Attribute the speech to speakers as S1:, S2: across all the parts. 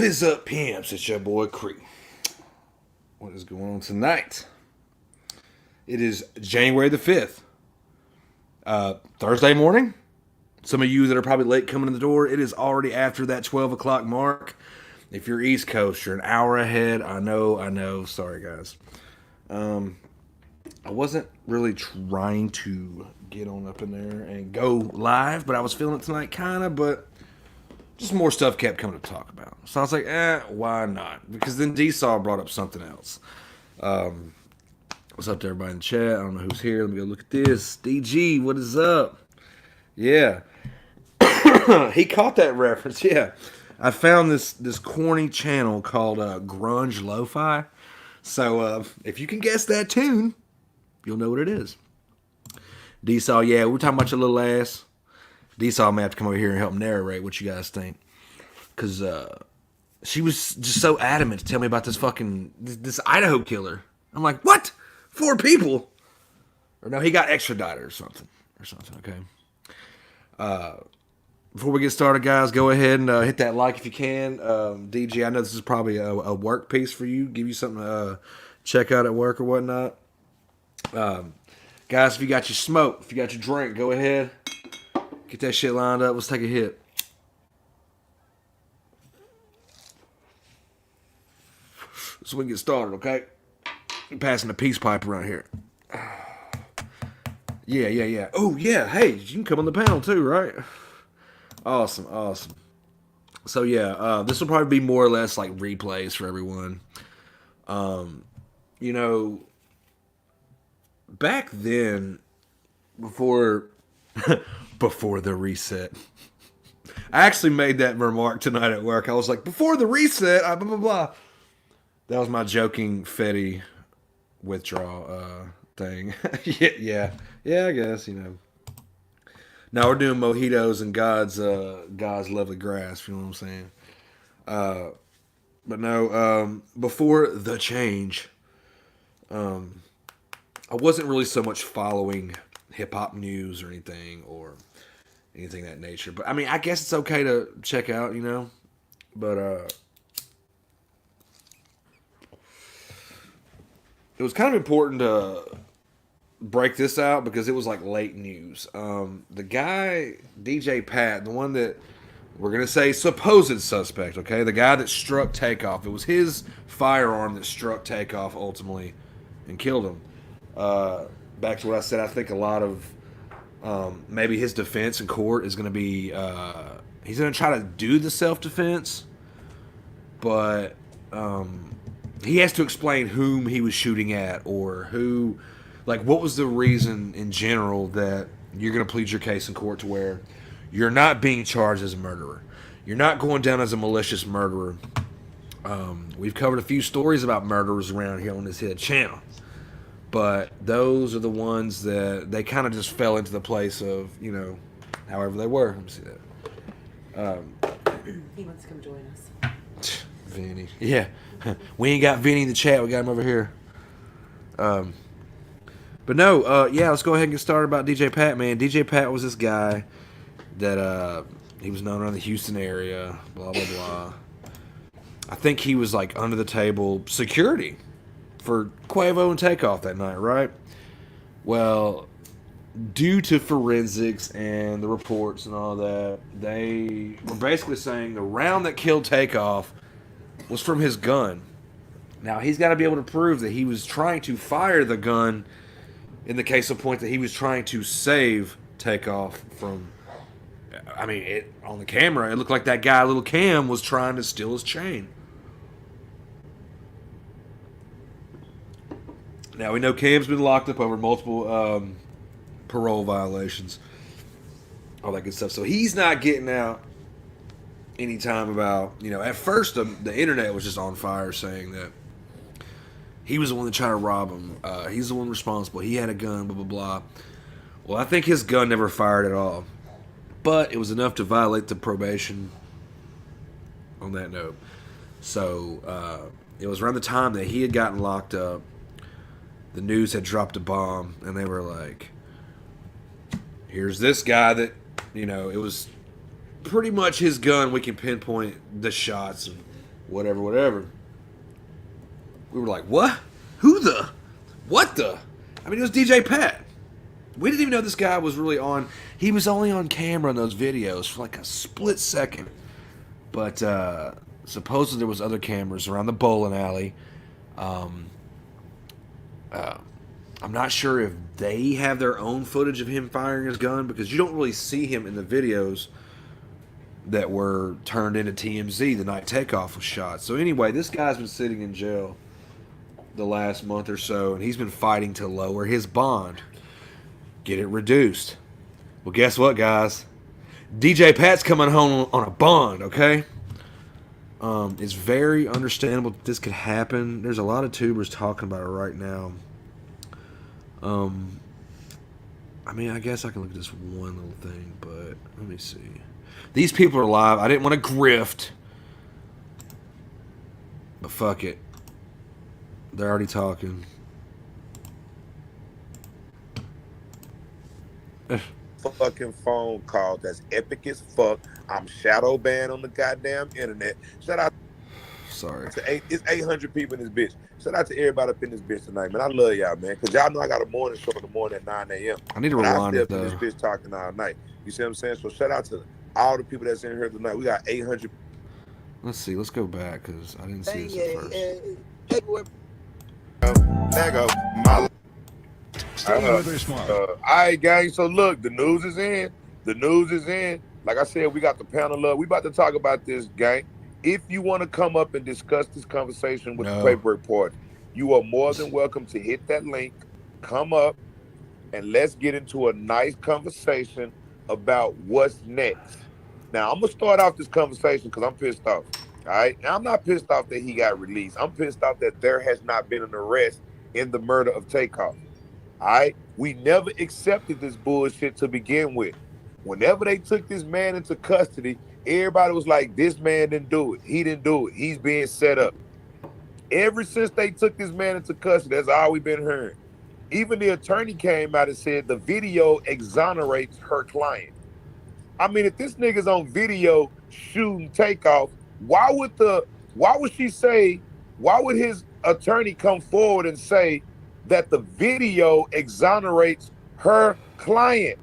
S1: What is up, pimps? It's your boy Cree. What is going on tonight? It is January the 5th. Thursday morning. Some of you that are probably late coming in the door, it is already after that 12 o'clock mark. If you're East Coast, you're an hour ahead. I know. Sorry, guys. I wasn't really trying to get on up in there and go live, but I was feeling it tonight, kind of, but just more stuff kept coming to talk about. So I was like, why not? Because then D-Saw brought up something else. What's up to everybody in the chat? I don't know who's here. Let me go look at this. DG, what is up? Yeah. He caught that reference, yeah. I found this corny channel called Grunge Lo-Fi. So if you can guess that tune, you'll know what it is. D-Saw, yeah, we're talking about your little ass. D-Saw may have to come over here and help narrate what you guys think. Because she was just so adamant to tell me about this Idaho killer. I'm like, what? 4 people? Or no, he got extradited or something, okay? Before we get started, guys, go ahead and hit that like if you can. DG, I know this is probably a work piece for you. Give you something to check out at work or whatnot. Guys, if you got your smoke, if you got your drink, go ahead. Get that shit lined up. Let's take a hit. So we can get started, okay? I'm passing the peace pipe around here. Yeah. Oh, yeah. Hey, you can come on the panel too, right? Awesome. So, yeah, this will probably be more or less like replays for everyone. Back then, before the reset, I actually made that remark tonight at work. I was like, before the reset, blah, blah, blah. That was my joking Fetty withdrawal thing. yeah, I guess, Now we're doing mojitos and God's lovely grass, you know what I'm saying? But no, before the change, I wasn't really so much following hip-hop news or anything of that nature. But, I mean, I guess it's okay to check out, But, it was kind of important to break this out because it was like late news. The guy, djpat, the one that we're going to say supposed suspect, okay? The guy that struck Takeoff. It was his firearm that struck Takeoff ultimately and killed him. Back to what I said, I think a lot of maybe his defense in court is going to be, he's going to try to do the self-defense, but he has to explain whom he was shooting at or who, like, what was the reason in general that you're going to plead your case in court to where you're not being charged as a murderer. You're not going down as a malicious murderer. We've covered a few stories about murderers around here on this here channel. But those are the ones that they kind of just fell into the place of, however they were. Let me see that.
S2: He wants to come join us.
S1: Vinny. Yeah. We ain't got Vinny in the chat. We got him over here. But no, let's go ahead and get started about djpat, man. djpat was this guy that he was known around the Houston area, blah, blah, blah. I think he was like under the table security for Quavo and Takeoff that night, right? Well, due to forensics and the reports and all that, they were basically saying the round that killed Takeoff was from his gun. Now, he's got to be able to prove that he was trying to fire the gun in the case of point that he was trying to save Takeoff from... I mean, on the camera, it looked like that guy, Little Cam, was trying to steal his chain. Now, we know Cam's been locked up over multiple parole violations. All that good stuff. So he's not getting out anytime about, at first the internet was just on fire saying that he was the one that tried to rob him. He's the one responsible. He had a gun, blah, blah, blah. Well, I think his gun never fired at all. But it was enough to violate the probation on that note. So it was around the time that he had gotten locked up. The news had dropped a bomb, and they were like, here's this guy that, it was pretty much his gun. We can pinpoint the shots. whatever. We were like, what? Who the? What the? I mean, it was djpat. We didn't even know this guy was really on. He was only on camera in those videos for like a split second. But supposedly there was other cameras around the bowling alley. I'm not sure if they have their own footage of him firing his gun, because you don't really see him in the videos that were turned into TMZ the night Takeoff was shot. So anyway, this guy's been sitting in jail the last month or so, and he's been fighting to lower his bond, get it reduced. Well, guess what, guys? djpat's coming home on a bond, okay? It's very understandable that this could happen. There's a lot of tubers talking about it right now. I mean, I guess I can look at this one little thing, but let me see. These people are alive. I didn't want to grift, but fuck it. They're already talking.
S3: Fucking phone call that's epic as fuck. I'm shadow banned on the goddamn internet. Shout out.
S1: Sorry.
S3: It's 800 people in this bitch. Shout out to everybody up in this bitch tonight, man. I love y'all, man, because y'all know I got a morning show in the morning at 9 a.m.
S1: I need to rewind it,
S3: in
S1: though.
S3: this bitch talking all night. You see what I'm saying? So shout out to all the people that's in here tonight. We got 800.
S1: Let's see. Let's go back, because I didn't see this at first.
S3: There go. All right, gang. So look, the news is in. The news is in. Like I said, we got the panel up. We about to talk about this, gang. If you want to come up and discuss this conversation with the Paperwork Party, you are more than welcome to hit that link, come up, and let's get into a nice conversation about what's next. Now, I'm going to start off this conversation because I'm pissed off. All right? Now, I'm not pissed off that he got released. I'm pissed off that there has not been an arrest in the murder of Takeoff. All right? We never accepted this bullshit to begin with. Whenever they took this man into custody, everybody was like, this man didn't do it. He didn't do it. He's being set up. Ever since they took this man into custody, that's all we've been hearing. Even the attorney came out and said the video exonerates her client. I mean, if this nigga's on video shooting Takeoff, why would his attorney come forward and say that the video exonerates her client?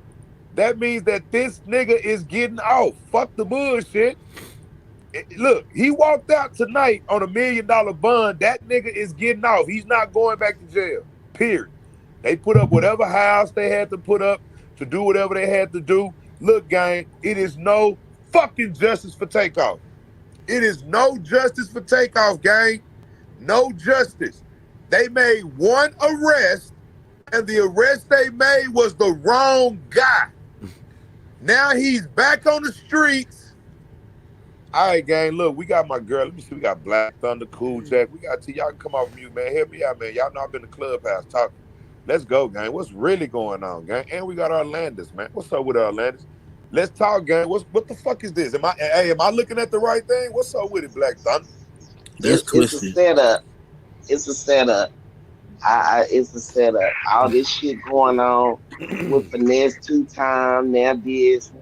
S3: That means that this nigga is getting off. Fuck the bullshit. Look, he walked out tonight on $1 million bond. That nigga is getting off. He's not going back to jail. Period. They put up whatever house they had to put up to do whatever they had to do. Look, gang, it is no fucking justice for Takeoff. It is no justice for Takeoff, gang. No justice. They made one arrest, and the arrest they made was the wrong guy. Now he's back on the streets. All right, gang, look, we got my girl. Let me see, we got Black Thunder, Cool Jack. We got y'all can come off mute, man. Help me out, man. Y'all know I've been in the clubhouse talking. Let's go, gang. What's really going on, gang? And we got Orlandis, man. What's up with Orlandis? Let's talk, gang. What the fuck is this? Am I looking at the right thing? What's up with it, Black Thunder?
S4: It's a setup. It's a setup. It's a setup. All this shit going on with Finesse 2 times, now this.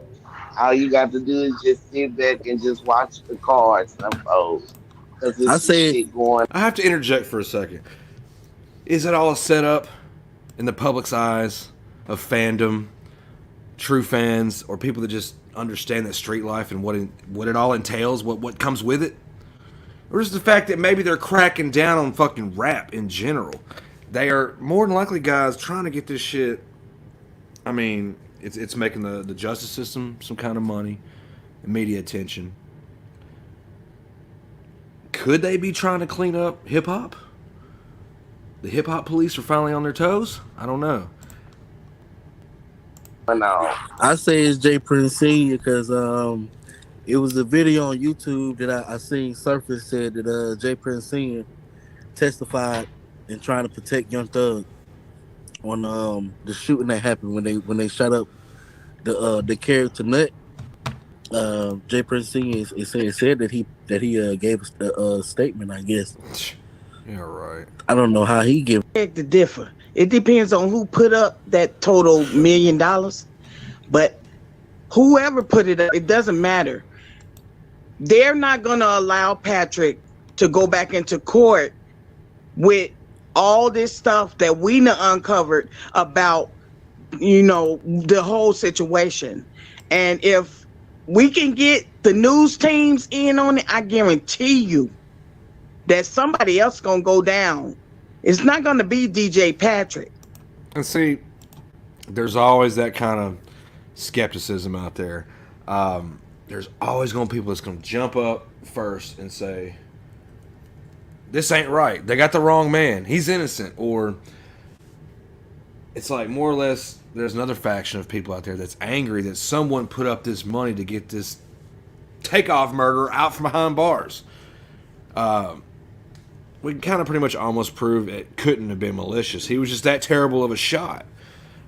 S4: All you got to do is just sit back and just watch the cards unfold. Shit going.
S1: I have to interject for a second. Is it all a setup in the public's eyes of fandom, true fans, or people that just understand that street life and what it all entails, what comes with it? Or is it the fact that maybe they're cracking down on fucking rap in general? They are more than likely guys trying to get this shit. I mean, it's making the justice system some kind of money and media attention. Could they be trying to clean up hip hop? The hip hop police are finally on their toes? I don't know.
S4: No.
S5: I say it's J Prince Sr. because it was a video on YouTube that I seen surface said that J Prince Sr. testified in trying to protect Young Thug on the shooting that happened when they shot up the character Nut. J Prince Sr. said that he gave a statement, I guess.
S1: Yeah, right.
S5: I don't know how he gave.
S6: To differ. It depends on who put up that total $1 million, but whoever put it up, it doesn't matter. They're not going to allow Patrick to go back into court with all this stuff that we done uncovered about, you know, the whole situation. And if we can get the news teams in on it, I guarantee you that somebody else gonna go down. It's not gonna be DJ Patrick.
S1: And see, there's always that kind of skepticism out there. There's always going to be people that's going to jump up first and say, this ain't right. They got the wrong man. He's innocent. Or it's like more or less there's another faction of people out there that's angry that someone put up this money to get this takeoff murderer out from behind bars. We can kind of pretty much almost prove it couldn't have been malicious. He was just that terrible of a shot.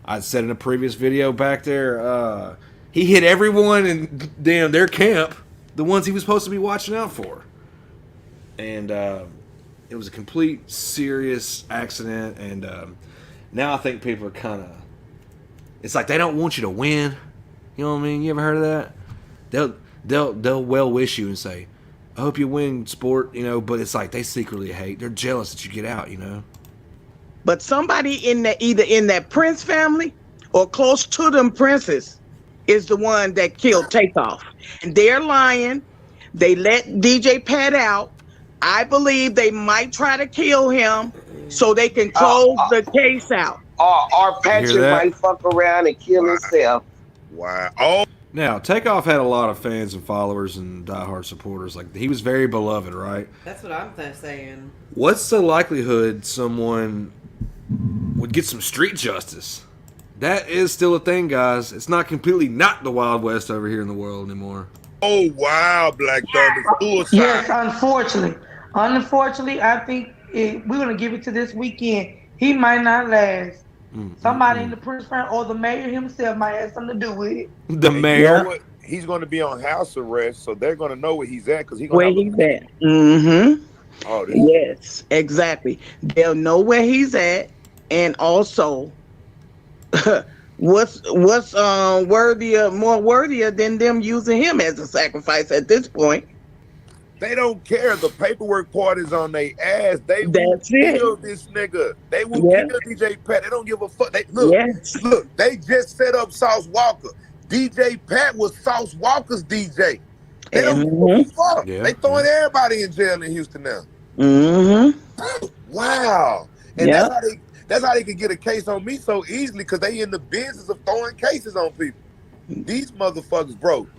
S1: I said in a previous video back there, he hit everyone in their camp, the ones he was supposed to be watching out for. And it was a complete serious accident. And now I think people are kind of, it's like they don't want you to win. You know what I mean? You ever heard of that? They'll well wish you and say, I hope you win, sport, you know, but it's like they secretly hate. They're jealous that you get out, you know.
S6: But somebody in that, either in that Prince family or close to them princes, is the one that killed Takeoff. And they're lying. They let DJ Pat out. I believe they might try to kill him so they can close the case out.
S4: Or Patrick might fuck around and kill himself.
S3: Wow. Oh.
S1: Now, Takeoff had a lot of fans and followers and diehard supporters. Like, he was very beloved, right?
S2: That's what I'm saying.
S1: What's the likelihood someone would get some street justice? That is still a thing, guys. It's not completely not the Wild West over here in the world anymore.
S3: Oh, wow, Black Thunder. Suicide.
S7: Yes, unfortunately. Unfortunately, I think we're going to give it to this weekend. He might not last. Somebody in the Prince family or the mayor himself might have something to do with it.
S1: The mayor?
S3: You know what? He's going to be on house arrest, so they're going to know where he's at. Because
S6: where he's at. Mm-hmm.
S3: Oh,
S6: yes, exactly. They'll know where he's at. And also, what's more worthier than them using him as a sacrifice at this point?
S3: They don't care. The paperwork part is on their ass. They will kill this nigga. They will kill DJ Pat. They don't give a fuck. Look, they just set up Sauce Walker. DJ Pat was Sauce Walker's DJ. They don't give a fuck. Yeah. They throwing everybody in jail in Houston now. Mm-hmm. Wow. And that's how they could get a case on me so easily, because they in the business of throwing cases on people. These motherfuckers broke.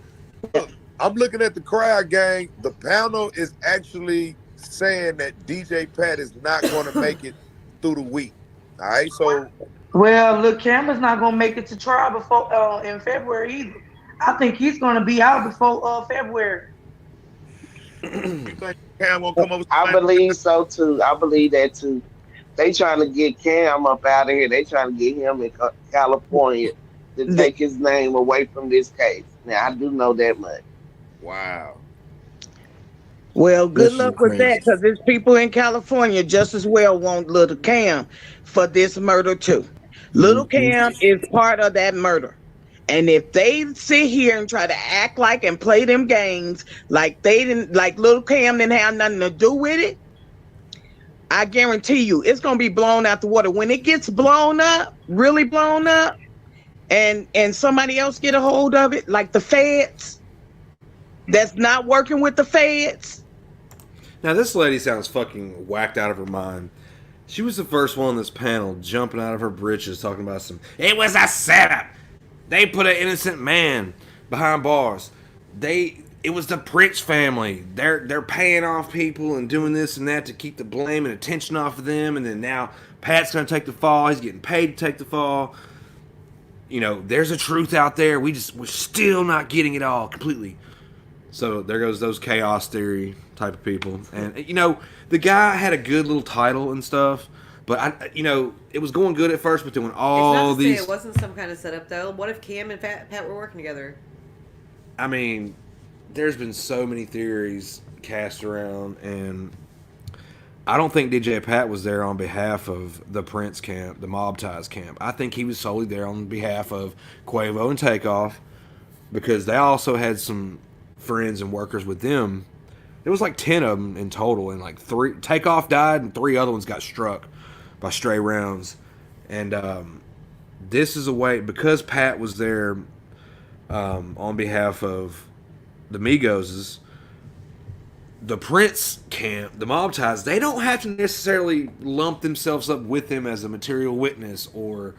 S3: Look, I'm looking at the crowd, gang. The panel is actually saying that DJ Pat is not going to make it through the week. All right, so.
S7: Well, look, Cameron's not going to make it to trial before in February either. I think he's going to be out before February.
S3: Cam won't come up with
S4: I believe so too. I believe that too. They trying to get Cam up out of here. They trying to get him in California to take his name away from this case. Now I do know that much.
S3: Wow.
S6: Well, good luck with that, because there's people in California just as well want Little Cam for this murder too. Little Cam is part of that murder. And if they sit here and try to act like and play them games like they didn't, like Little Cam didn't have nothing to do with it, I guarantee you it's gonna be blown out the water. When it gets blown up, really blown up, and somebody else get a hold of it, like the feds, that's not working with the feds.
S1: Now this lady sounds fucking whacked out of her mind. She was the first one on this panel jumping out of her britches talking about it was a setup. They put an innocent man behind bars. It was the Prince family. They're paying off people and doing this and that to keep the blame and attention off of them. And then now Pat's gonna take the fall. He's getting paid to take the fall. You know, there's a truth out there. We're still not getting it all completely. So there goes those chaos theory type of people. And you know, the guy had a good little title and stuff. But it was going good at first, but doing all these.
S2: It wasn't some kind of setup, though. What if Cam and Pat were working together?
S1: I mean, there's been so many theories cast around, and I don't think DJ Pat was there on behalf of the Prince camp, the Mob Ties camp. I think he was solely there on behalf of Quavo and Takeoff, because they also had some friends and workers with them It was like 10 of them in total, and like three takeoff died, and 3 other ones got struck by stray rounds. And this is a way, because Pat was there on behalf of the Migos, the Prince camp, the mob ties, they don't have to necessarily lump themselves up with him as a material witness or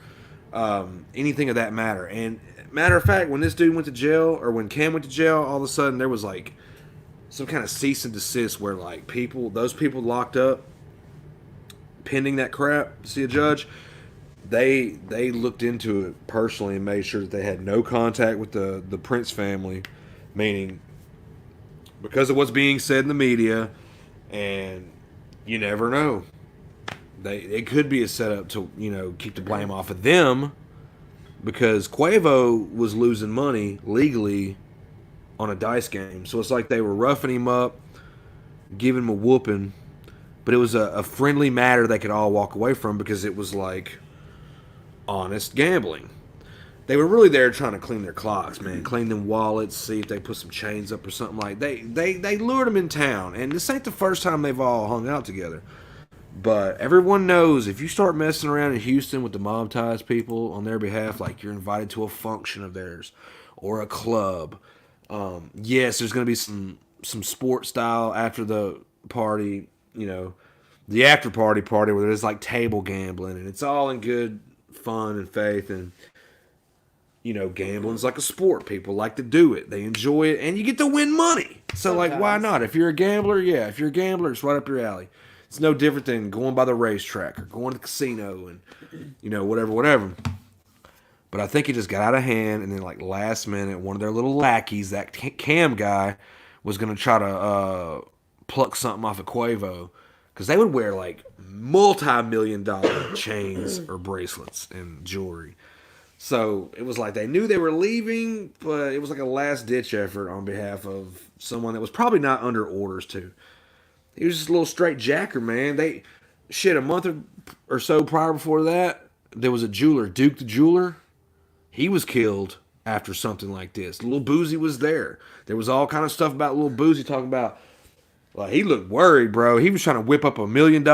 S1: anything of that matter. And matter of fact, when this dude went to jail, or when Cam went to jail, all of a sudden there was like some kind of cease and desist where like those people locked up pending that crap to see a judge, they looked into it personally and made sure that they had no contact with the Prince family, meaning because of what's being said in the media, and you never know. It could be a setup to, keep the blame off of them, because Quavo was losing money legally on a dice game. So it's like they were roughing him up, giving him a whooping, but it was a friendly matter they could all walk away from because it was like honest gambling. They were really there trying to clean their clocks, man. Clean them wallets, see if they put some chains up or something like that. They lured them in town. And this ain't the first time they've all hung out together. But everyone knows if you start messing around in Houston with the mob ties people on their behalf, like you're invited to a function of theirs or a club. Yes, there's going to be some sport style after the party, the after party where there's like table gambling, and it's all in good fun and faith, and gambling's like a sport. People like to do it. They enjoy it, and you get to win money. So,
S2: Sometimes.
S1: like, why not? If you're a gambler, it's right up your alley. It's no different than going by the racetrack or going to the casino and, whatever. But I think it just got out of hand, and then, like, last minute, one of their little lackeys, that Cam guy, was going to try to pluck something off of Quavo, because they would wear, like, multi-million-dollar chains or bracelets and jewelry. So it was like they knew they were leaving, but it was like a last-ditch effort on behalf of someone that was probably not under orders to. He was just a little straight jacker, man. A month or so prior before that, there was a jeweler, Duke the jeweler. He was killed after something like this. Lil Boozy was there. There was all kind of stuff about Lil Boozy talking about, he looked worried, bro. He was trying to whip up $1 million.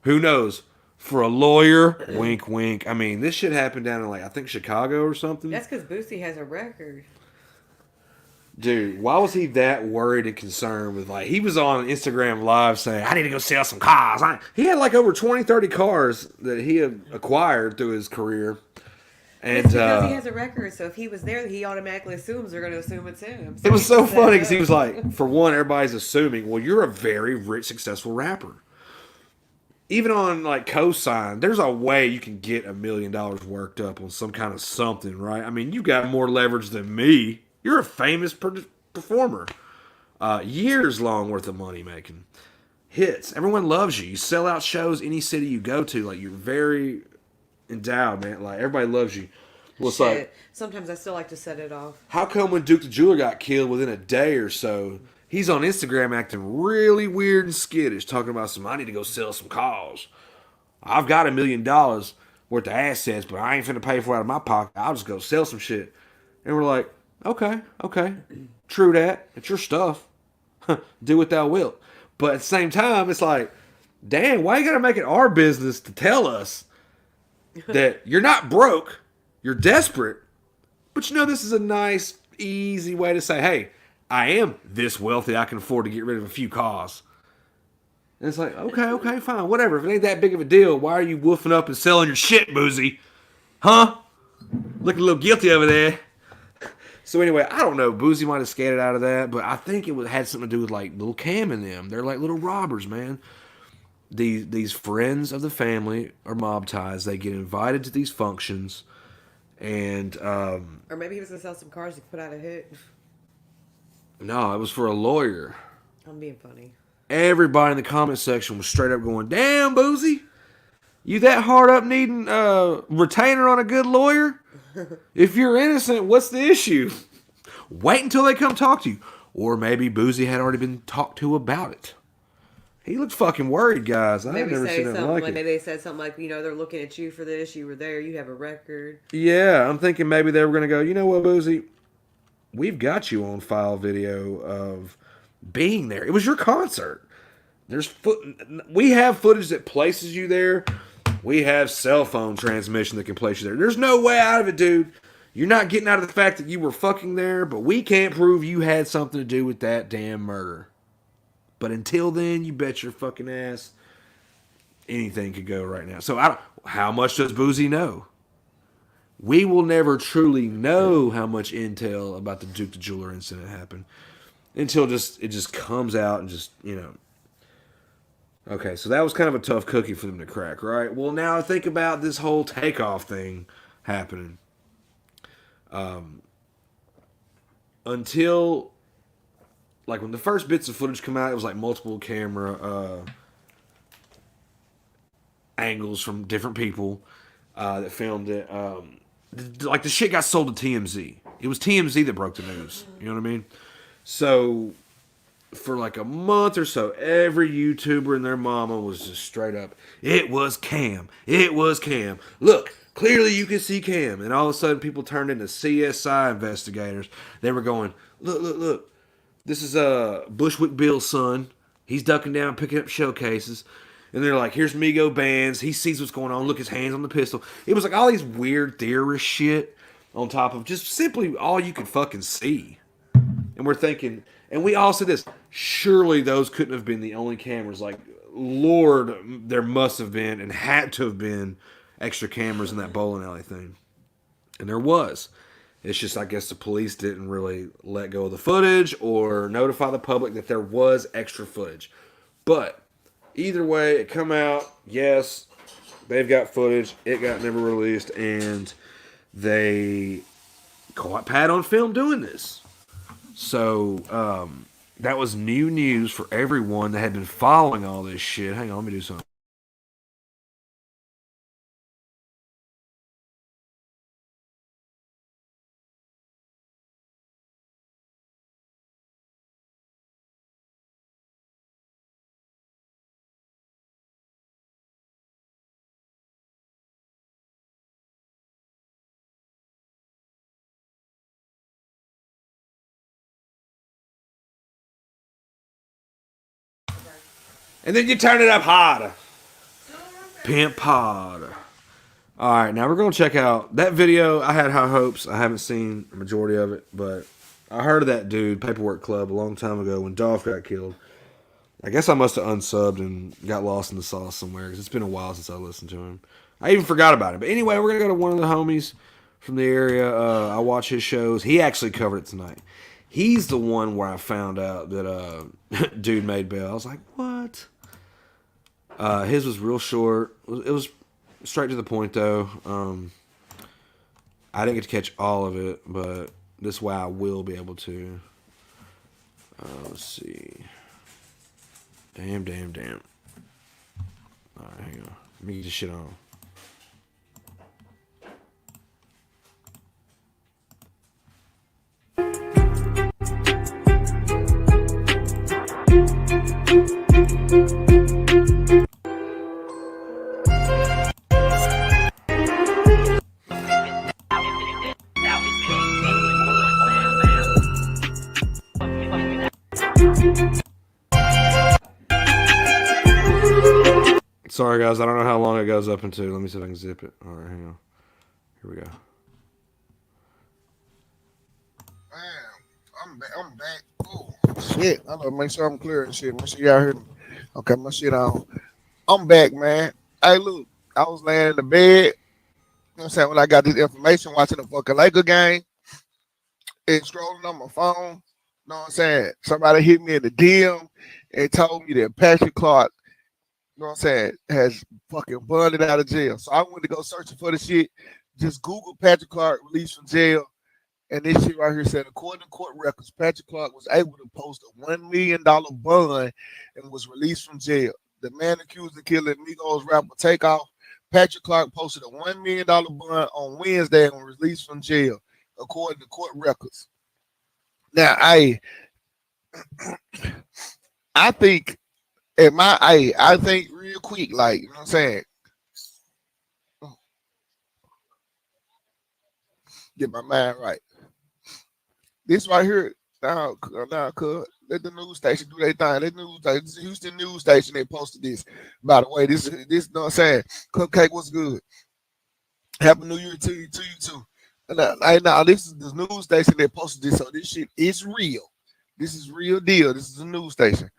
S1: Who knows? For a lawyer, wink, wink. I mean, this shit happened down in, I think Chicago or something.
S2: That's because Boosie has a record.
S1: Dude, why was he that worried and concerned with, he was on Instagram Live saying, I need to go sell some cars. He had, over 20, 30 cars that he had acquired through his career. And
S2: it's because he has a record, so if he was there, he automatically assumes they're going to assume it's him. So
S1: it was so funny because he was like, for one, everybody's assuming, well, you're a very rich, successful rapper. Even on Cosign, there's a way you can get $1 million worked up on some kind of something, right? I mean, you got more leverage than me. You're a famous performer. Years long worth of money making. Hits. Everyone loves you. You sell out shows any city you go to. You're very endowed, man. Everybody loves you. Well, it's
S2: sometimes I still like to set it off.
S1: How come when Duke the Jeweler got killed within a day or so, he's on Instagram acting really weird and skittish, talking about I need to go sell some cars. I've got $1 million worth of assets, but I ain't finna pay for it out of my pocket. I'll just go sell some shit. And we're like, okay. True that. It's your stuff. Do what thou wilt. But at the same time, it's like, damn, why you gotta make it our business to tell us that you're not broke, you're desperate, but this is a nice, easy way to say, hey, I am this wealthy, I can afford to get rid of a few cars. And it's like, okay, fine, whatever. If it ain't that big of a deal, why are you woofing up and selling your shit, Boozy? Huh? Looking a little guilty over there. So anyway, I don't know. Boozy might have skated out of that, but I think it had something to do with little Cam and them. They're like little robbers, man. These friends of the family are mob ties. They get invited to these functions, and
S2: or maybe he was gonna sell some cars to put out a hit.
S1: No, it was for a lawyer.
S2: I'm being funny.
S1: Everybody in the comment section was straight up going, damn, Boozy, you that hard up needing a retainer on a good lawyer? If you're innocent, what's the issue? Wait until they come talk to you. Or maybe Boozy had already been talked to about it. He looked fucking worried, guys. I've never seen it like it.
S2: Maybe they said something like, they're looking at you for this. You were there. You have a record.
S1: Yeah, I'm thinking maybe they were going to go, you know what, Boozy? We've got you on file video of being there. It was your concert. We have footage that places you there. We have cell phone transmission that can place you there. There's no way out of it, dude. You're not getting out of the fact that you were fucking there, but we can't prove you had something to do with that damn murder. But until then, you bet your fucking ass anything could go right now. So how much does Boozy know? We will never truly know how much intel about the Duke the Jeweler incident happened until it just comes out and just, you know. Okay, so that was kind of a tough cookie for them to crack, right? Well, now think about this whole takeoff thing happening. Until, like, when the first bits of footage come out, it was like multiple camera angles from different people that filmed it. Like, the shit got sold to TMZ. It was TMZ that broke the news. You know what I mean? So for like a month or so, every YouTuber and their mama was just straight up, it was Cam. It was Cam. Look, clearly you can see Cam. And all of a sudden people turned into CSI investigators. They were going, look. This is Bushwick Bill's son. He's ducking down, picking up showcases. And they're like, here's Migo Bands. He sees what's going on. Look, his hands on the pistol. It was like all these weird theorist shit on top of just simply all you could fucking see. And we're thinking, and we all said this, surely those couldn't have been the only cameras. Like, Lord, there must have been and had to have been extra cameras in that bowling alley thing. And there was. It's just, I guess the police didn't really let go of the footage or notify the public that there was extra footage. But either way, it come out, yes, they've got footage. It got never released, and they caught Pat on film doing this. So that was new news for everyone that had been following all this shit. Hang on, let me do something. And then you turn it up harder. Pimp harder. Alright, now we're going to check out that video. I had high hopes. I haven't seen the majority of it, but I heard of that dude, Paperwork Club, a long time ago when Dolph got killed. I guess I must have unsubbed and got lost in the sauce somewhere because it's been a while since I listened to him. I even forgot about it. But anyway, we're going to go to one of the homies from the area. I watch his shows. He actually covered it tonight. He's the one where I found out that dude made bail. I was like, what? His was real short. It was straight to the point, though. I didn't get to catch all of it, but this way I will be able to. Let's see. Damn. All right, hang on. Let me get this shit on. Sorry, guys. I don't know how long it goes up into. Let me see if I can zip it. All right, hang on. Here we go.
S8: Man, I'm back. Oh, shit. I gotta make sure I'm clear and shit. Make sure y'all hear me. Okay, my shit on. I'm back, man. Hey, look. I was laying in the bed. You know what I'm saying? When I got this information, watching the fucking Laker game and scrolling on my phone. You know what I'm saying? Somebody hit me in the DM and told me that Patrick Clark, you know what I'm saying, has fucking bonded out of jail. So I went to go searching for the shit. Just Google Patrick Clark released from jail. And this shit right here said, according to court records, Patrick Clark was able to post a $1 million bond and was released from jail. The man accused of killing Migos rapper Takeoff, Patrick Clark posted a $1 million bond on Wednesday and was released from jail, according to court records. Now, I think I think real quick, like, you know what I'm saying? Get my mind right. This right here, Now, cuz let the news station do their thing. Let the news station, this is Houston news station. They posted this. By the way, this. You know what I'm saying? Cupcake was good. Happy New Year to you too. And now this is the news station that posted this. So this shit is real. This is real deal. This is a news station.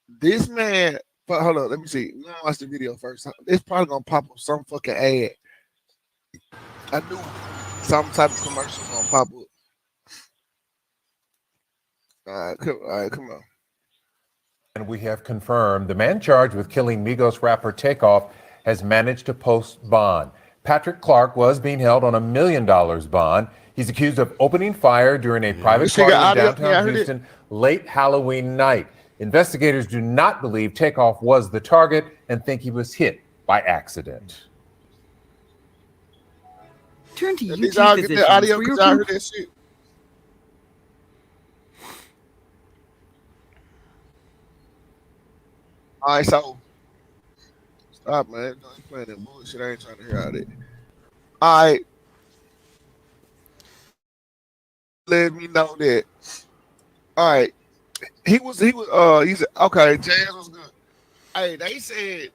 S8: This man, hold on, let me see. Let me watch the video first. It's probably gonna pop up some fucking ad. I knew some type of commercial gonna pop up. All right, come on.
S9: And we have confirmed the man charged with killing Migos rapper Takeoff has managed to post bond. Patrick Clark was being held on $1 million bond. He's accused of opening fire during a private party in downtown Houston late Halloween night. Investigators do not believe Takeoff was the target and think he was hit by accident.
S10: Turn to
S8: Get
S10: YouTube
S8: the audio because I heard that shit. All right, so stop, man. Don't playing that bullshit. I ain't trying to hear all that. All right. Let me know that. All right. He said, okay, Jazz was good. Hey, they said,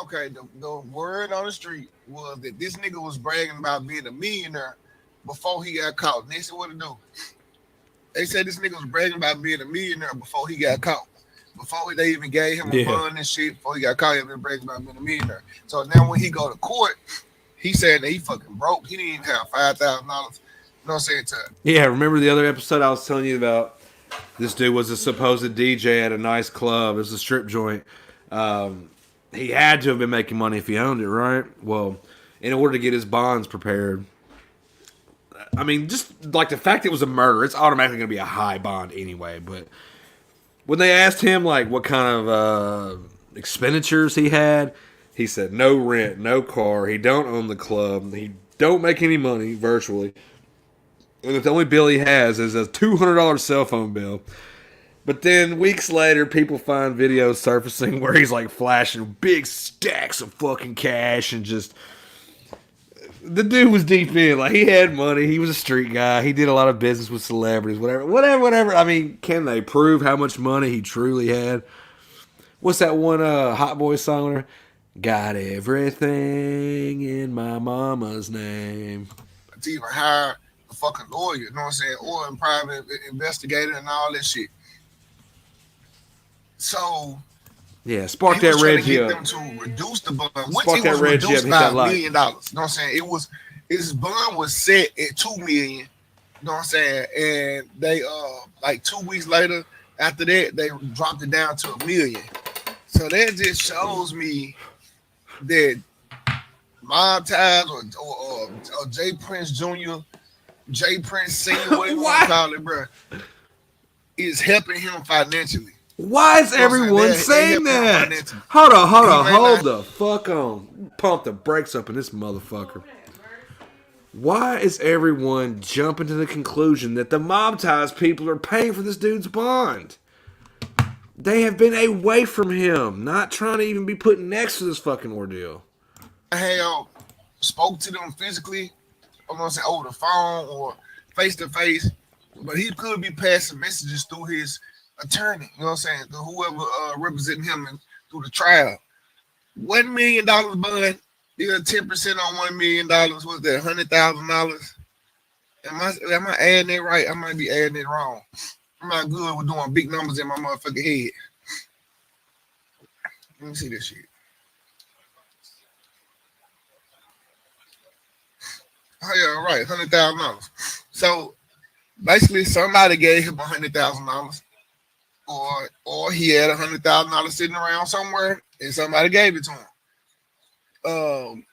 S8: okay, the word on the street was that this nigga was bragging about being a millionaire before he got caught. And they said, what to do? They said this nigga was bragging about being a millionaire before he got caught. Before they even gave him a bond and shit, before he got caught, he been bragging about being a millionaire. So now when he go to court, he said that he fucking broke. He didn't even have $5,000. You know what I'm saying?
S1: Yeah, remember the other episode I was telling you about? This dude was a supposed DJ at a nice club. It was a strip joint. He had to have been making money if he owned it, right? Well, in order to get his bonds prepared, I mean, just like the fact it was a murder, it's automatically going to be a high bond anyway. But when they asked him like what kind of expenditures he had, he said no rent, no car. He don't own the club. He don't make any money virtually. And the only bill he has is a $200 cell phone bill. But then weeks later, people find videos surfacing where he's like flashing big stacks of fucking cash and just... The dude was deep in. Like, he had money. He was a street guy. He did a lot of business with celebrities, whatever. I mean, can they prove how much money he truly had? What's that one Hot Boy song there? Got everything in my mama's name.
S8: To even hire a fucking lawyer, you know what I'm saying? Or a private investigator and all that shit. So...
S1: Yeah, spark that red
S8: gib.
S1: Them
S8: to reduce the bond, which
S1: spark
S8: it was reduced by $1 million. You know what I'm saying? It was his bond was set at $2 million. You know what I'm saying? And they like 2 weeks later, after that, they dropped it down to $1 million. So that just shows me that Mob Ties or J Prince Jr., J Prince Sr., what you want to call it, bro, is helping him financially.
S1: Why is everyone saying that? Hold the fuck on. Pump the brakes up in this motherfucker. Why is everyone jumping to the conclusion that the Mob Ties people are paying for this dude's bond? They have been away from him, not trying to even be put next to this fucking ordeal.
S8: I spoke to them physically, I'm gonna say over the phone or face to face, but he could be passing messages through his attorney, you know what I'm saying, to whoever representing him through the trial. $1 million bond, you got 10% on $1 million. What's that? $100,000. Am I adding it right? I might be adding it wrong. I'm not good with doing big numbers in my motherfucking head. Let me see this shit. Oh yeah, right, $100,000. So basically, somebody gave him $100,000. Or he had $100,000 sitting around somewhere and somebody gave it to him.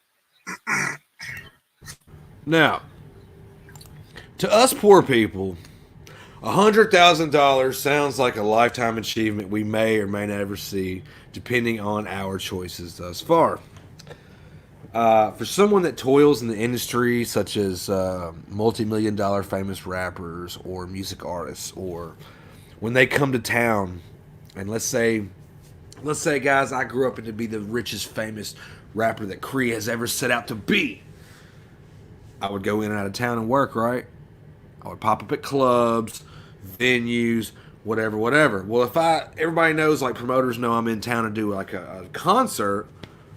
S1: Now, to us poor people, $100,000 sounds like a lifetime achievement we may or may never see, depending on our choices thus far. For someone that toils in the industry, such as multi-million-dollar famous rappers or music artists, or when they come to town, and let's say, guys, I grew up to be the richest famous rapper that Cree has ever set out to be. I would go in and out of town and work, right? I would pop up at clubs, venues, whatever. Well, if everybody knows, like promoters know I'm in town to do like a concert,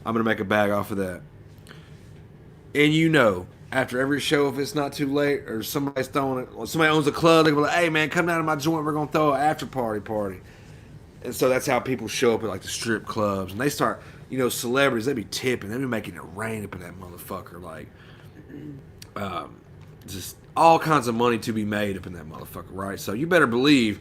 S1: I'm gonna make a bag off of that. And after every show, if it's not too late or somebody's throwing it, or somebody owns a club, they're gonna be like, "Hey man, come down to my joint. We're gonna throw an after party." And so that's how people show up at like the strip clubs, and they start, celebrities. They be tipping. They be making it rain up in that motherfucker. Like, just all kinds of money to be made up in that motherfucker, right? So you better believe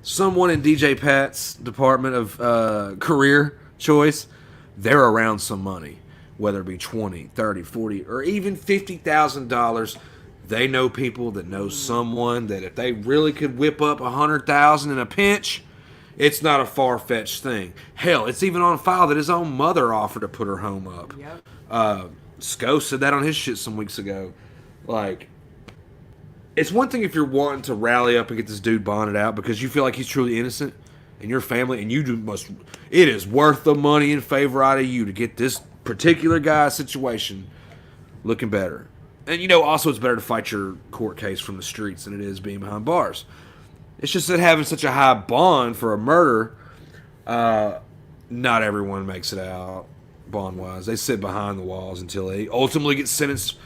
S1: someone in DJ Pat's department of career choice, they're around some money, whether it be 20, 30, 40, or even $50,000. They know people that know someone that if they really could whip up 100,000 in a pinch, it's not a far-fetched thing. Hell, it's even on file that his own mother offered to put her home up. Yep. Sko said that on his shit some weeks ago. Like, it's one thing if you're wanting to rally up and get this dude bonded out because you feel like he's truly innocent and your family, and it is worth the money in favor out of you to get this particular guy's situation looking better. And also it's better to fight your court case from the streets than it is being behind bars. It's just that having such a high bond for a murder, not everyone makes it out bond-wise. They sit behind the walls until they ultimately get sentenced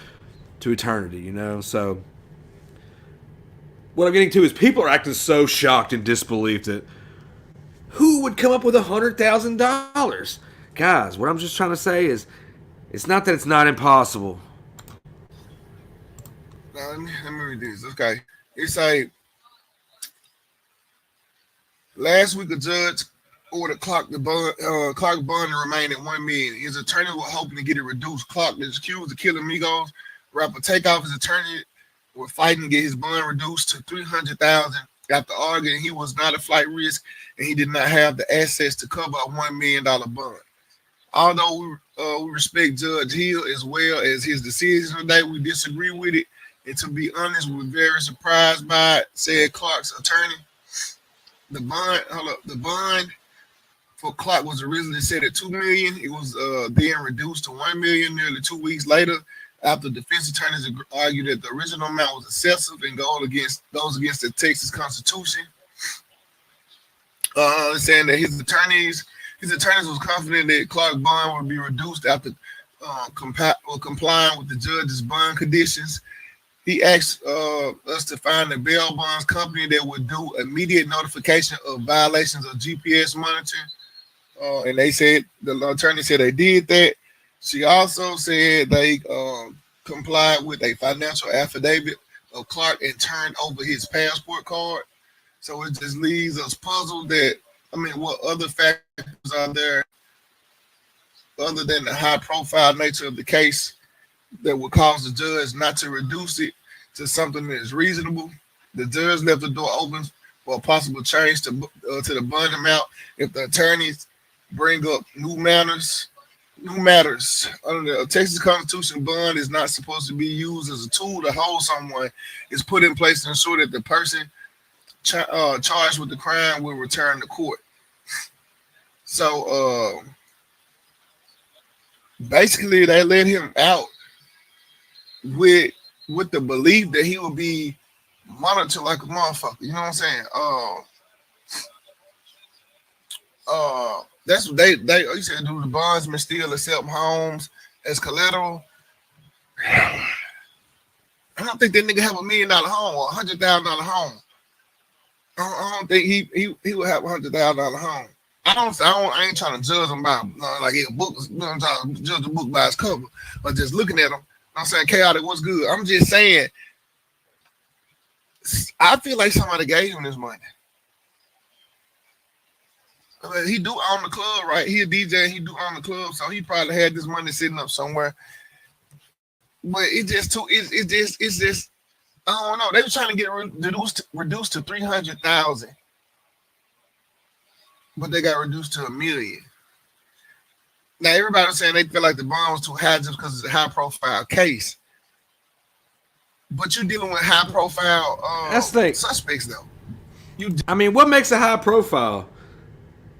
S1: to eternity, So what I'm getting to is people are acting so shocked in disbelief that who would come up with $100,000? Guys, what I'm just trying to say is it's not that it's not impossible.
S8: Now, let me read this. Okay. It's like last week a judge ordered Clark bond to remain at $1 million. His attorney was hoping to get it reduced. Clark is accused of killing Migos rapper Takeoff. His attorney were fighting to get his bond reduced to $300,000 after arguing he was not a flight risk and he did not have the assets to cover a $1 million bond. Although we respect Judge Hill as well as his decision today, we disagree with it. And to be honest, we're very surprised by it, said Clark's attorney. The bond for Clark was originally set at $2 million. It was then reduced to $1 million nearly 2 weeks later, after defense attorneys argued that the original amount was excessive and goes against the Texas Constitution. Saying that his attorneys was confident that Clark's bond would be reduced after complying with the judge's bond conditions. He asked us to find a bail bonds company that would do immediate notification of violations of GPS monitoring. And they said, the attorney said they did that. She also said they complied with a financial affidavit of Clark and turned over his passport card. So it just leaves us puzzled what other factors are there other than the high profile nature of the case that would cause the judge not to reduce it to something that is reasonable. The judge left the door open for a possible change to the bond amount if the attorneys bring up new matters. Under the Texas Constitution, bond is not supposed to be used as a tool to hold someone. It's put in place to ensure that the person charged with the crime will return to court. So basically, they let him out with the belief that he will be monitored like a motherfucker. You know what I'm saying? That's what they you said, do the bondsman still accept homes as collateral? I don't think that nigga have $1 million home or $100,000 home. I don't think he would have $100,000 home. I ain't trying to judge him by like a book. I'm trying to judge the book by its cover, or just looking at him. I'm saying, chaotic, what's good? I'm just saying, I feel like somebody gave him this money. He do own the club, right? He a DJ and he do own the club, so he probably had this money sitting up somewhere. But it's just I don't know. They were trying to get reduced to 300,000, but they got reduced to $1 million. Now everybody's saying they feel like the bond was too high just because it's a high profile case. But you're dealing with high profile suspects though.
S1: What makes a high profile?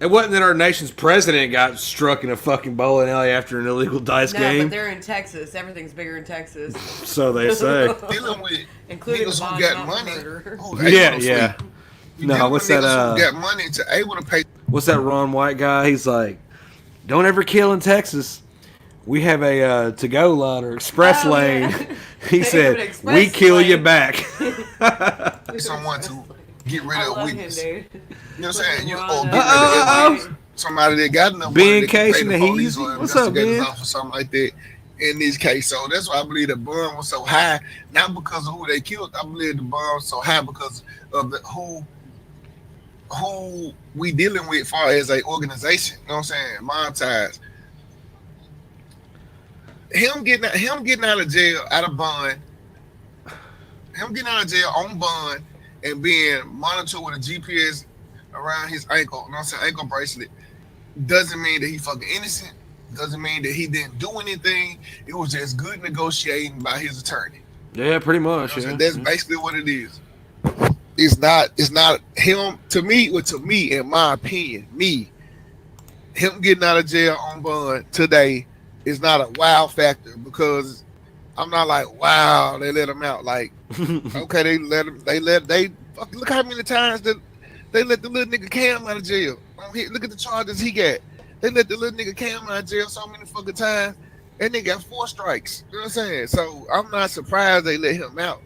S1: It wasn't that our nation's president got struck in a fucking bowling alley after an illegal dice
S2: No,
S1: game.
S2: but they're in Texas. Everything's bigger in Texas.
S1: So they say.
S8: Dealing with
S2: Including
S8: niggas
S2: Von
S8: who got
S2: Mountain
S8: money.
S2: murder.
S8: Who able
S1: Yeah,
S8: to
S1: yeah.
S8: sleep. You
S1: No,
S8: dealing
S1: what's
S8: with
S1: that?
S8: niggas who got money to able to pay.
S1: What's that Ron White guy? He's like, don't ever kill in Texas. We have a to-go line or express lane.
S2: Yeah.
S1: He said, we kill
S2: lane.
S1: you back.
S8: Someone to get rid
S2: I
S8: of
S2: love
S8: weakness.
S2: him, dude.
S8: You know what I'm saying? You
S2: Run
S8: get rid of somebody that got enough money that can pay the police or
S1: What's up,
S8: investigators
S1: man?
S8: off or something like that. In this case, so that's why I believe the bond was so high, not because of who they killed. I believe the bond was so high because of who we dealing with, far as a organization. You know what I'm saying? Mob ties. Him getting out of jail out of bond. Him getting out of jail on bond and being monitored with a GPS around his ankle, you know what I'm saying, ankle bracelet, doesn't mean that he fucking innocent. Doesn't mean that he didn't do anything. It was just good negotiating by his attorney.
S1: Yeah, pretty much.
S8: You know that's basically what it is. It's not him to me, in my opinion, him getting out of jail on bond today is not a wow factor because I'm not like, wow, they let him out. Like, okay, they look how many times that they let the little nigga Cam out of jail. Look at the charges he got. They let the little nigga Cam out of jail so many fucking times, and they got 4 strikes. You know what I'm saying? So I'm not surprised they let him out.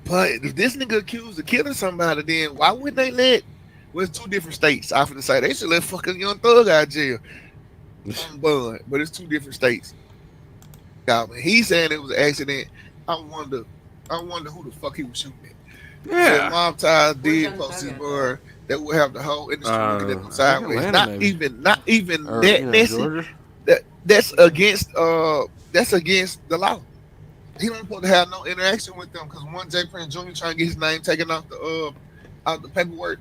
S8: But if this nigga accused of killing somebody, then why would they let? Well, it's 2 different states. I finna say they should let fucking Young Thug out of jail on bond, but it's 2 different states. He's saying it was an accident. I wonder who the fuck he was shooting at.
S1: Yeah,
S8: Mob ties did post his bond that will have the whole industry looking at them sideways. Not even
S1: or,
S8: that
S1: Georgia.
S8: That's against the law. He don't supposed to have no interaction with them because one J. Prince Jr. trying to get his name taken off the paperwork,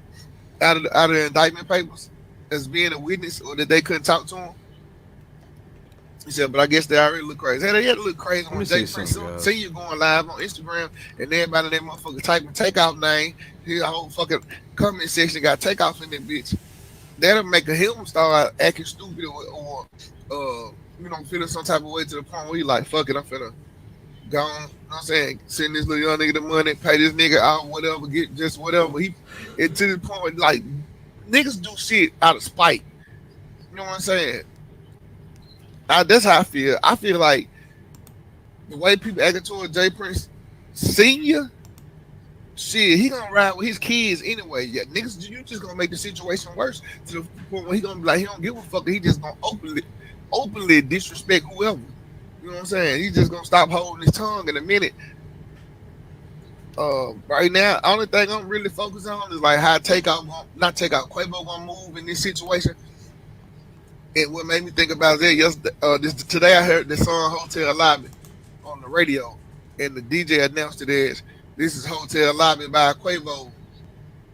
S8: out of the indictment papers as being a witness, or that they couldn't talk to him. He said, but I guess they already look crazy. Hey, they had to look crazy when J. Prince see you going live on Instagram and everybody in that motherfucker typing takeoff name. His whole fucking comment section got takeoff in that bitch. That'll make him start acting stupid or feeling some type of way to the point where he like, fuck it, I'm finna go on, you know what I'm saying, send this little young nigga the money, pay this nigga out, whatever, get just whatever. It to the point where like niggas do shit out of spite. You know what I'm saying? That's how I feel. I feel like the way people acting toward J. Prince Senior, shit, he gonna ride with his kids anyway. Yeah, niggas, you just gonna make the situation worse to the point where he gonna be like, he don't give a fuck. He just gonna openly disrespect whoever. You know what I'm saying? He's just gonna stop holding his tongue in a minute. Right now, only thing I'm really focused on is like how Quavo gonna move in this situation. And what made me think about that yesterday, today I heard the song Hotel Lobby on the radio, and the DJ announced it as, this is Hotel Lobby by Quavo. You know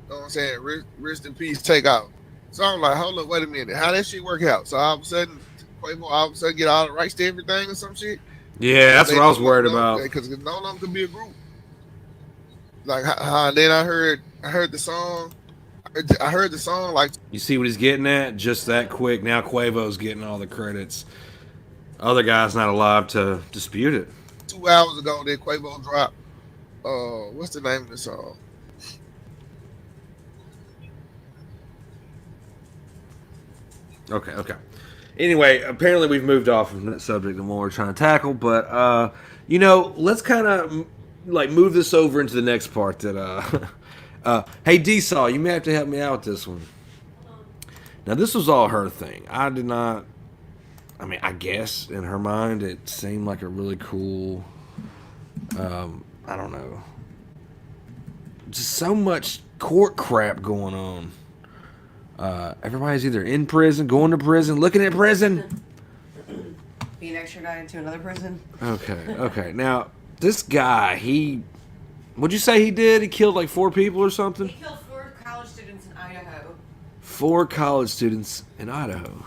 S8: what I'm saying? Rest in peace, Takeoff. So I'm like, hold up, wait a minute. How that shit work out? So all of a sudden, Quavo all of a sudden get all the rights to everything or some shit?
S1: Yeah, that's what I was worried about.
S8: Because no longer could be a group. Like, then I heard the song. I heard the song like.
S1: You see what he's getting at? Just that quick. Now Quavo's getting all the credits. Other guy's not alive to dispute it.
S8: 2 hours ago, that Quavo dropped. What's the name of the song?
S1: Okay. Anyway, apparently we've moved off from that subject and what we're trying to tackle, but let's kind of like move this over into the next part that hey D-Saw, you may have to help me out with this one. Now this was all her thing. I guess in her mind it seemed like a really cool I don't know. Just so much court crap going on. Everybody's either in prison, going to prison, looking at prison.
S2: Being extradited to another prison.
S1: Okay. Now, this guy, what'd you say he did? He killed like 4 people or something?
S2: He killed 4 college students in Idaho.
S1: 4 college students in Idaho.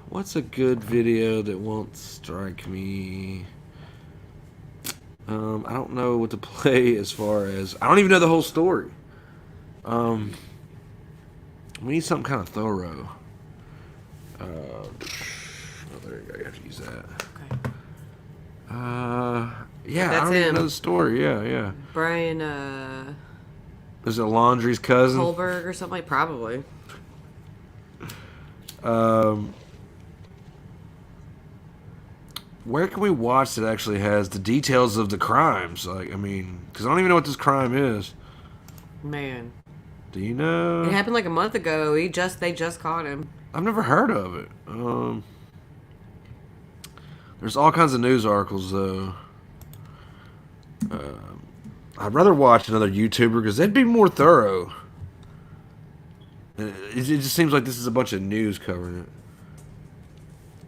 S1: What's a good video that won't strike me? I don't know what to play as far as I don't even know the whole story. We need something kind of thorough. Oh, there you go. You have to use that.
S2: Okay.
S1: Yeah,
S2: That's
S1: I don't even
S2: him.
S1: know the story. Yeah.
S2: Brian
S1: Is it Laundrie's cousin?
S2: Kohlberg or something? Probably.
S1: Where can we watch that actually has the details of the crimes? Like, I mean, because I don't even know what this crime is.
S2: Man.
S1: Do you know?
S2: It happened like a month ago. They just caught him.
S1: I've never heard of it. There's all kinds of news articles, though. I'd rather watch another YouTuber because they'd be more thorough. It just seems like this is a bunch of news covering it.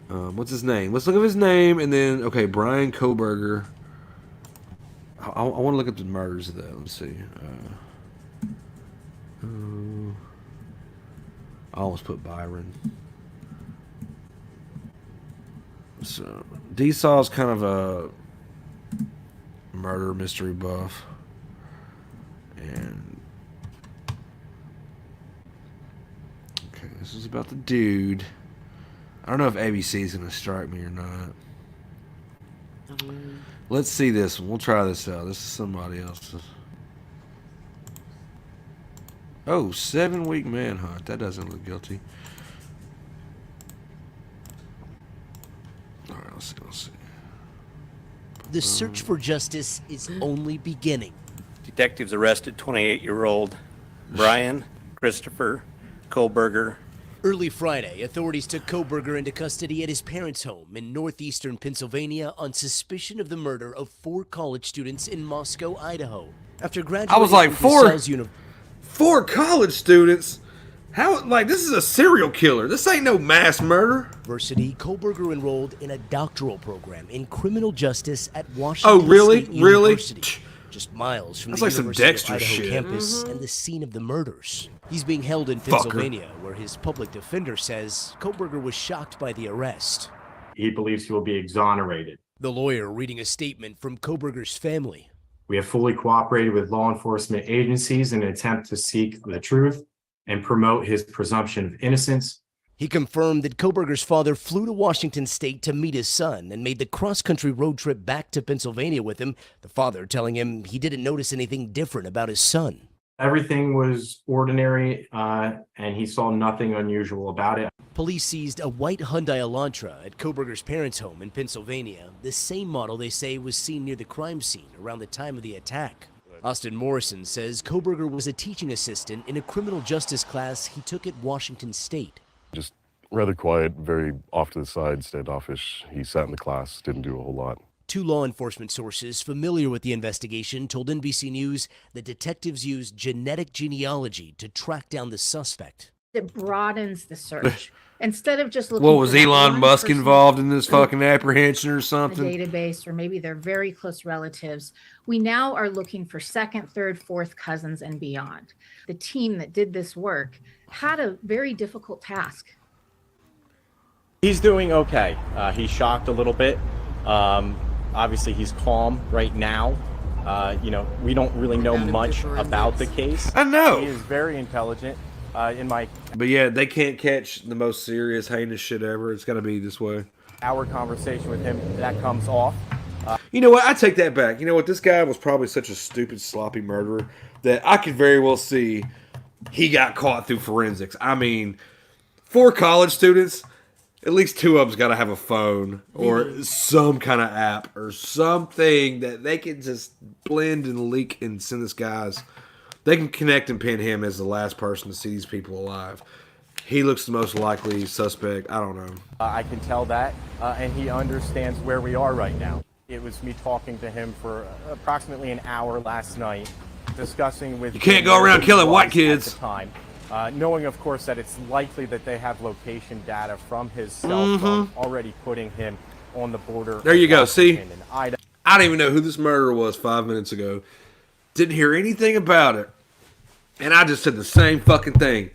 S1: What's his name? Let's look up his name and then, okay, Bryankohberger. I want to look up the murders of that. Let's see. I almost put Byron. So, D-Saw's kind of a murder mystery buff. And okay, this is about the dude. I don't know if ABC is going to strike me or not. Let's see this one. We'll try this out. This is somebody else's. Oh, 7-week manhunt. That doesn't look guilty. All right, let's see.
S10: The search for justice is only beginning.
S11: Detectives arrested 28-year-old Brian Christopher Kohlberger.
S10: Early Friday, authorities took Kohlberger into custody at his parents' home in northeastern Pennsylvania on suspicion of the murder of 4 college students in Moscow, Idaho. After graduating
S1: I was like,
S10: from LaSalle's
S1: 4 college students? How, like, this is a serial killer. This ain't no mass murder.
S10: University, Kohlberger enrolled in a doctoral program in criminal justice at Washington
S1: Oh, really?
S10: State
S1: Really?
S10: University, just miles from
S1: That's
S10: the
S1: like some
S10: University
S1: Dexter
S10: of Idaho
S1: shit.
S10: campus and the scene of the murders. He's being held in Pennsylvania, where his public defender says Kohlberger was shocked by the arrest.
S12: He believes he will be exonerated.
S10: The lawyer reading a statement from Kohlberger's family.
S12: We have fully cooperated with law enforcement agencies in an attempt to seek the truth and promote his presumption of innocence.
S10: He confirmed that Kohlberger's father flew to Washington State to meet his son and made the cross-country road trip back to Pennsylvania with him, the father telling him he didn't notice anything different about his son.
S12: Everything was ordinary, and he saw nothing unusual about it.
S10: Police seized a white Hyundai Elantra at Kohlberger's parents' home in Pennsylvania, the same model they say was seen near the crime scene around the time of the attack. Austin Morrison says Kohlberger was a teaching assistant in a criminal justice class he took at Washington State.
S13: Just rather quiet, very off to the side, standoffish. He sat in the class, didn't do a whole lot.
S10: 2 law enforcement sources familiar with the investigation told NBC News that detectives used genetic genealogy to track down the suspect.
S14: It broadens the search. Instead of just looking
S1: What, was
S14: for that
S1: Elon
S14: one
S1: Musk
S14: person
S1: involved in this fucking apprehension or
S14: in
S1: something?
S14: the database, or maybe they're very close relatives. We now are looking for second, third, fourth cousins and beyond. The team that did this work had a very difficult task.
S15: He's doing okay. He's shocked a little bit. Obviously, he's calm right now. We don't really know much about the case.
S1: I know.
S15: He is very intelligent.
S1: But yeah, they can't catch the most serious, heinous shit ever. It's got to be this way.
S15: Our conversation with him, that comes off.
S1: You know what? I take that back. You know what? This guy was probably such a stupid, sloppy murderer that I could very well see he got caught through forensics. I mean, 4 college students, at least 2 of them's got to have a phone or some kind of app or something that they can just blend and leak and send this guy's. They can connect and pin him as the last person to see these people alive. He looks the most likely suspect. I don't know.
S15: I can tell that, and he understands where we are right now. It was me talking to him for approximately an hour last night, discussing with.
S1: You can't go around killing white kids.
S15: At the time, knowing, of course, that it's likely that they have location data from his cell phone, already putting him on the border.
S1: There you go. See,
S15: I
S1: don't even know who this murderer was 5 minutes ago. Didn't hear anything about it. And I just said the same fucking thing.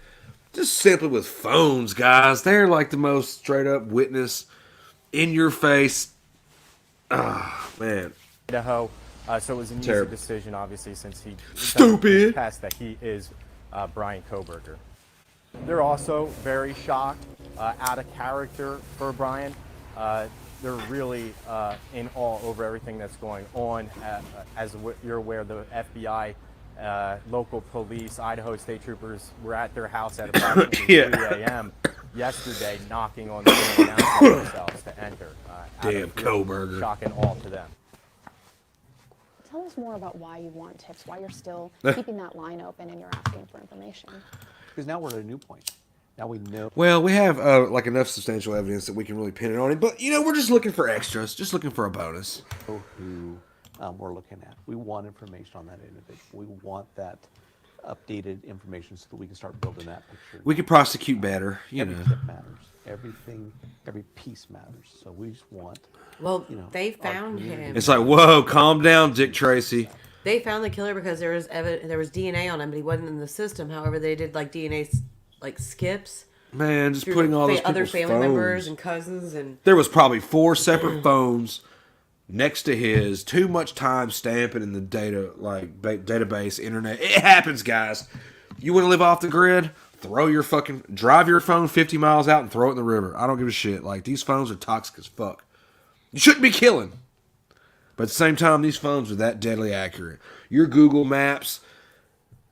S1: Just simply with phones, guys. They're like the most straight up witness in your face. Ah, man.
S15: Idaho. So it was an
S1: Terrible.
S15: easy decision, obviously, since he
S1: Stupid.
S15: test that he is Bryankohberger. They're also very shocked, out of character for Bryan. They're really in awe over everything that's going on. As you're aware, the FBI, local police, Idaho state troopers were at their house at approximately 3 a.m. yesterday, knocking on the door and announcing themselves to enter.
S1: Damn Kohberger.
S15: Shock and awe to them.
S16: Tell us more about why you want tips, why you're still keeping that line open and you're asking for information.
S17: Because now we're at a new point. Now we know.
S1: Well, we have like enough substantial evidence that we can really pin it on it. But we're just looking for extras, just looking for a bonus.
S17: Who we're looking at. We want information on that individual. We want that updated information so that we can start building that picture.
S1: We could prosecute better,
S17: Every tip matters. Everything, every piece matters. So we just want.
S2: Well, they found him.
S1: It's like, whoa, calm down, Dick Tracy.
S2: They found the killer because there was DNA on him, but he wasn't in the system. However, they did like DNA skips.
S1: Man, just putting all those
S2: other
S1: people's
S2: family
S1: phones.
S2: members and cousins and.
S1: There was probably 4 separate phones next to his. Too much time stamping in the database, internet. It happens, guys. You want to live off the grid? Drive your phone 50 miles out and throw it in the river. I don't give a shit. Like, these phones are toxic as fuck. You shouldn't be killing. But at the same time, these phones are that deadly accurate. Your Google Maps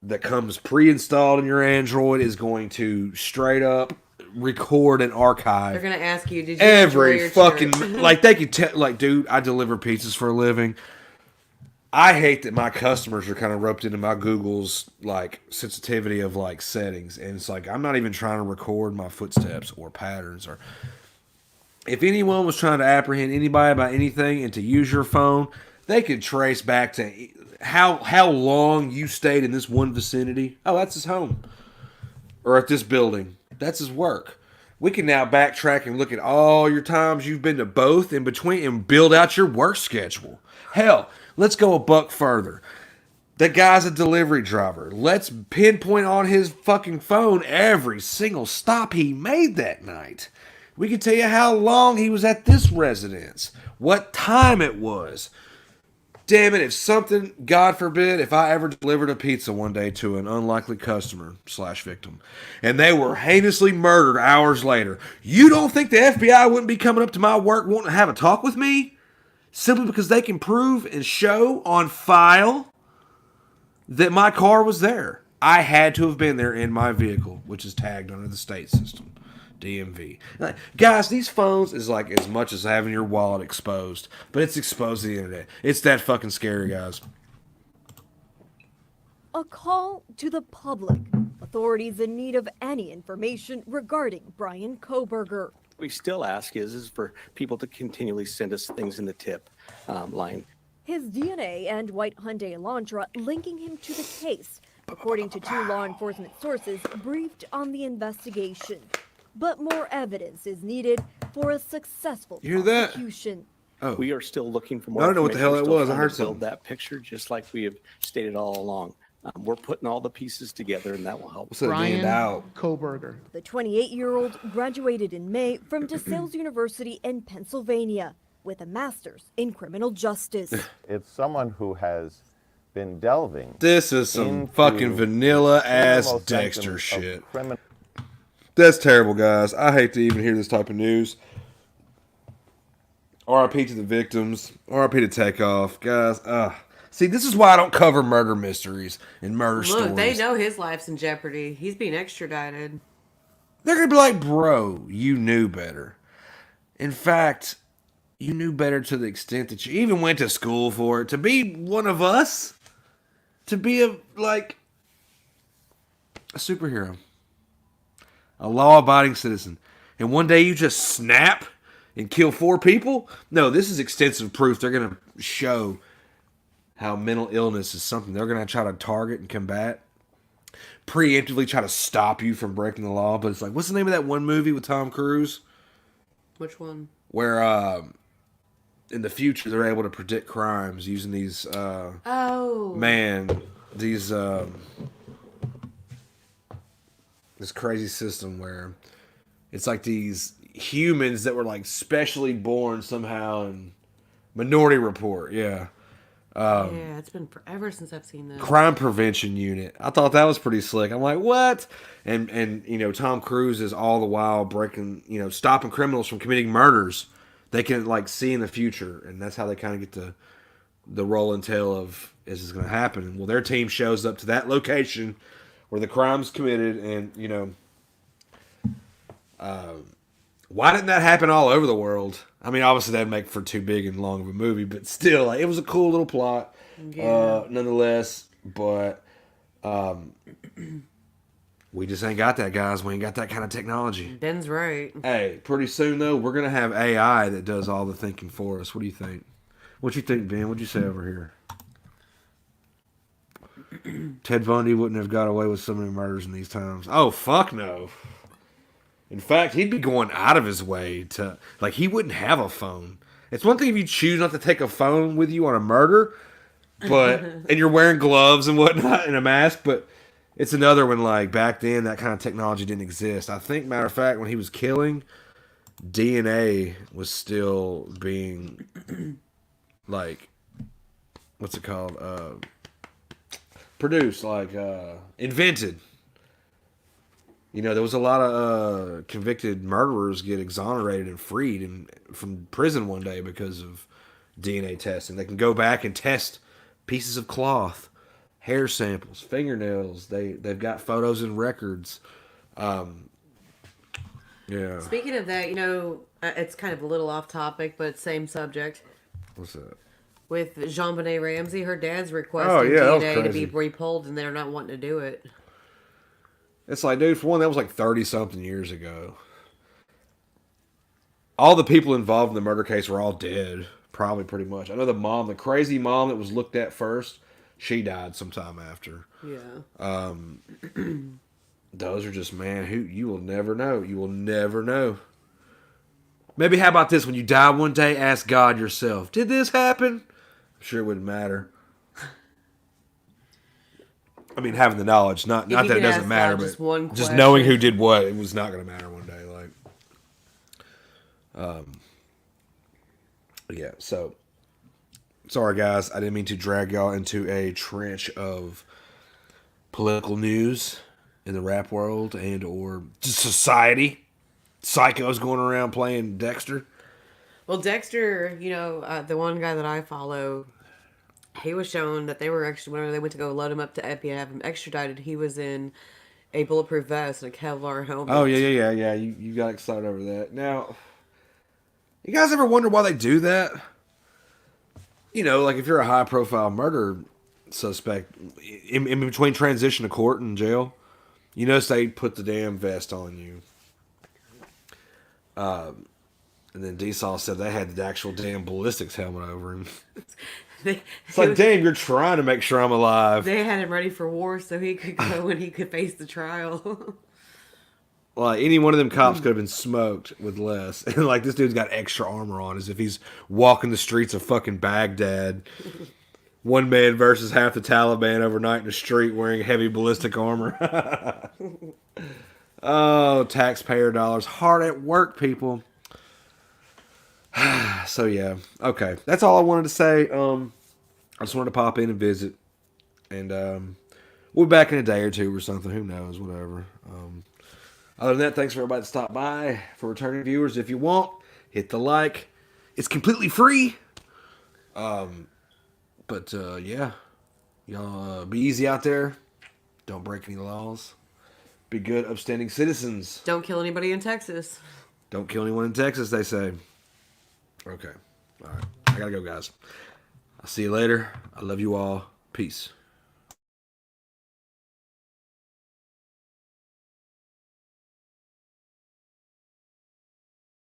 S1: that comes pre-installed in your Android is going to straight up record and archive.
S2: They're gonna ask you, did you
S1: every
S2: enjoy your
S1: fucking
S2: trip?
S1: like they could dude, I deliver pizzas for a living. I hate that my customers are kind of roped into my Google's like sensitivity of like settings, and it's like I'm not even trying to record my footsteps or patterns. Or if anyone was trying to apprehend anybody about anything and to use your phone, they could trace back to how long you stayed in this one vicinity. Oh, that's his home, or at this building. That's his work. We can now backtrack and look at all your times you've been to both in between and build out your work schedule. Hell, let's go a buck further. That guy's a delivery driver. Let's pinpoint on his fucking phone every single stop he made that night. We can tell you how long he was at this residence, what time it was. Damn it, if something, God forbid, if I ever delivered a pizza one day to an unlikely customer / victim, and they were heinously murdered hours later, you don't think the FBI wouldn't be coming up to my work wanting to have a talk with me? Simply because they can prove and show on file that my car was there. I had to have been there in my vehicle, which is tagged under the state system. DMV. Guys, these phones is like as much as having your wallet exposed, but it's exposed to the internet. It's that fucking scary, guys.
S18: A call to the public. Authorities in need of any information regarding Bryankohberger.
S11: We still ask is for people to continually send us things in the tip line.
S18: His DNA and white Hyundai Elantra linking him to the case, according to 2 law enforcement sources briefed on the investigation. But more evidence is needed for a successful prosecution.
S1: Oh.
S11: We are still looking for more.
S1: I don't know what the hell that was. I heard
S11: build
S1: something.
S11: that picture just like we have stated all along. We're putting all the pieces together, and that will help.
S18: Bryankohberger. The 28-year-old graduated in May from DeSales University in Pennsylvania with a master's in criminal justice.
S19: It's someone who has been delving.
S1: This is some fucking vanilla ass
S19: criminal
S1: Dexter
S19: symptoms of
S1: shit.
S19: criminal-
S1: That's terrible, guys. I hate to even hear this type of news. RIP to the victims. RIP to Takeoff. Guys, see, this is why I don't cover murder mysteries and murder stories.
S2: Look, they know his life's in jeopardy. He's being extradited.
S1: They're going to be like, bro, you knew better. In fact, you knew better to the extent that you even went to school for it. To be one of us. To be a superhero. A law-abiding citizen. And one day you just snap and kill 4 people? No, this is extensive proof. They're going to show how mental illness is something they're going to try to target and combat. Preemptively try to stop you from breaking the law. But it's like, what's the name of that one movie with Tom Cruise?
S2: Which one?
S1: Where in the future they're able to predict crimes using these... these... this crazy system where it's like these humans that were like specially born somehow, and Minority Report, yeah.
S2: Yeah, it's been forever since I've seen this.
S1: Crime Prevention Unit. I thought that was pretty slick. I'm like, what? And you know, Tom Cruise is all the while breaking, you know, stopping criminals from committing murders. They can like see in the future, and that's how they kind of get the roll and tale of is this going to happen. Well, their team shows up to that location where the crime's committed, and you know, why didn't that happen all over the world? I mean, obviously that'd make for too big and long of a movie, but still, like, it was a cool little plot, nonetheless. But we just ain't got that, guys. We ain't got that kind of technology.
S2: Ben's right.
S1: Hey, pretty soon though, we're gonna have AI that does all the thinking for us. What do you think? What you think, Ben? What'd you say over here? Ted Bundy wouldn't have got away with so many murders in these times. Oh, fuck no. In fact, he'd be going out of his way to, like, he wouldn't have a phone. It's one thing if you choose not to take a phone with you on a murder, but, and you're wearing gloves and whatnot and a mask, but it's another when, like, back then that kind of technology didn't exist. I think, matter of fact, when he was killing, DNA was still being, like, what's it called? Produced, like, invented. You know, there was a lot of convicted murderers get exonerated and freed from prison one day because of DNA testing. They can go back and test pieces of cloth, hair samples, fingernails. They've got photos and records. Yeah.
S2: Speaking of that, you know, it's kind of a little off topic, but same subject.
S1: What's that?
S2: With JonBenet Ramsey, her dad's requesting DNA to be repulled, and they're not wanting to do it.
S1: It's like, dude, for one, that was like 30-something years ago. All the people involved in the murder case were all dead, probably pretty much. I know the mom, the crazy mom that was looked at first, she died sometime after.
S2: Yeah.
S1: Those are just, man, who you will never know. You will never know. Maybe how about this? When you die one day, ask God yourself, did this happen? I'm sure it wouldn't matter. I mean, having the knowledge, not that it doesn't matter, but just knowing who did what, it was not going to matter one day. Like, yeah. So, sorry guys, I didn't mean to drag y'all into a trench of political news in the rap world and or just society. Psychos going around playing Dexter.
S2: Well, Dexter, you know, the one guy that I follow, he was shown that they were actually, whenever they went to go load him up to Epi and have him extradited, he was in a bulletproof vest and a Kevlar helmet.
S1: Oh, yeah. You got excited over that. Now, you guys ever wonder why they do that? You know, like if you're a high-profile murder suspect, in between transition to court and jail, you notice they put the damn vest on you. And then D-Saw said they had the actual damn ballistics helmet over him. It's like, damn, you're trying to make sure I'm alive.
S2: They had him ready for war so he could go and he could face the trial.
S1: Like, any one of them cops could have been smoked with less. And, like, this dude's got extra armor on as if he's walking the streets of fucking Baghdad. One man versus half the Taliban overnight in the street wearing heavy ballistic armor. Oh, taxpayer dollars. Hard at work, people. So, yeah. Okay. That's all I wanted to say. I just wanted to pop in and visit. And we'll be back in a day or two or something. Who knows? Whatever. Other than that, thanks for everybody that stopped by. For returning viewers, if you want, hit the like. It's completely free. But, yeah. Y'all be easy out there. Don't break any laws. Be good, upstanding citizens.
S2: Don't kill anybody in Texas.
S1: Don't kill anyone in Texas, they say. Okay. All right. I gotta go, guys. I'll see you later. I love you all. Peace.